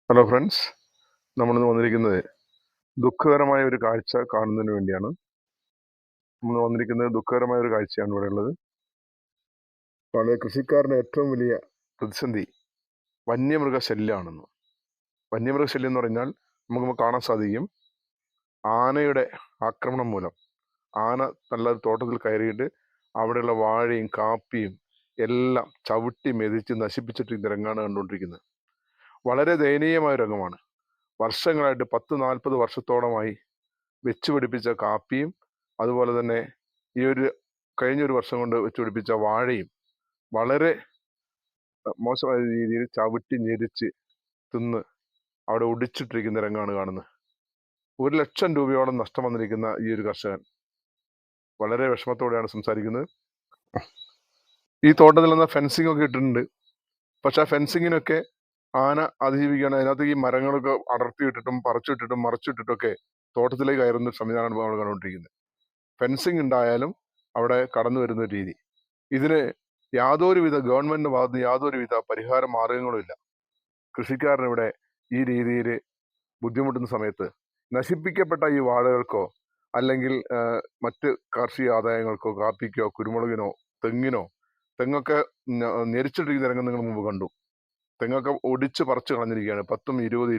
Hello friends, നമ്മളിന്ന് വന്നിരിക്കുന്നത് ദുഃഖകരമായ ഒരു കാഴ്ച കാണുന്നതിന് വേണ്ടിയാണ്. ദുഃഖകരമായ ഒരു കാഴ്ചയാണ് ഇവിടെ ഉള്ളത്. പല കൃഷിക്കാരുടെ ഏറ്റവും വലിയ പ്രതിസന്ധി വന്യമൃഗശല്യമാണെന്ന്. വന്യമൃഗശല്യം എന്ന് പറഞ്ഞാൽ നമുക്ക് കാണാൻ സാധിക്കും, ആനയുടെ ആക്രമണം മൂലം ആന നല്ല തോട്ടത്തിൽ കയറിയിട്ട് അവിടെയുള്ള വാഴയും കാപ്പിയും എല്ലാം ചവിട്ടി മെതിച്ച് നശിപ്പിച്ചിട്ട് രംഗമാണ് കണ്ടുകൊണ്ടിരിക്കുന്നത്. വളരെ ദയനീയമായ രംഗമാണ്. വർഷങ്ങളായിട്ട് 10-40 വർഷത്തോളമായി വെച്ച് പിടിപ്പിച്ച കാപ്പിയും അതുപോലെ തന്നെ കഴിഞ്ഞൊരു വർഷം കൊണ്ട് വെച്ച് പിടിപ്പിച്ച വാഴയും വളരെ മോശമായ രീതിയിൽ ചവിട്ടി ഞെരിച്ച് തിന്ന് അവിടെ ഒടിച്ചിട്ടിരിക്കുന്ന രംഗമാണ് കാണുന്നത്. 1,00,000 രൂപയോളം നഷ്ടം വന്നിരിക്കുന്ന ഈ ഒരു കർഷകൻ വളരെ വിഷമത്തോടെയാണ് സംസാരിക്കുന്നത്. ഈ തോട്ടത്തിൽ നിന്ന് ഫെൻസിംഗ് ഒക്കെ ഇട്ടിട്ടുണ്ട്. പക്ഷെ ആ ഫെൻസിങ്ങിനൊക്കെ ആന അതിജീവിക്കുകയാണ്. അതിനകത്ത് ഈ മരങ്ങളൊക്കെ അടർത്തിയിട്ടിട്ടും പറിച്ചിട്ടിട്ടും മറച്ചിട്ടിട്ടൊക്കെ തോട്ടത്തിലേക്ക് കയറുന്ന സംവിധാനമാണ് നമ്മൾ കണ്ടുകൊണ്ടിരിക്കുന്നത്. ഫെൻസിങ് ഉണ്ടായാലും അവിടെ കടന്നു വരുന്ന രീതി, ഇതിന് ഗവൺമെന്റിന്റെ ഭാഗത്ത് യാതൊരുവിധ പരിഹാര മാർഗങ്ങളും ഇല്ല. കൃഷിക്കാരനിവിടെ ഈ രീതിയിൽ ബുദ്ധിമുട്ടുന്ന സമയത്ത് നശിപ്പിക്കപ്പെട്ട ഈ വാഴകൾക്കോ അല്ലെങ്കിൽ മറ്റ് കാർഷിക ആദായങ്ങൾക്കോ, കാപ്പിക്കോ, കുരുമുളകിനോ, തെങ്ങൊക്കെ ഞെരിച്ചിട്ടിരിക്കുന്ന രംഗം നിങ്ങൾ മുമ്പ് കണ്ടു. തെങ്ങൊക്കെ ഒടിച്ച് പറിച്ച് കളഞ്ഞിരിക്കുകയാണ്. 10, 20,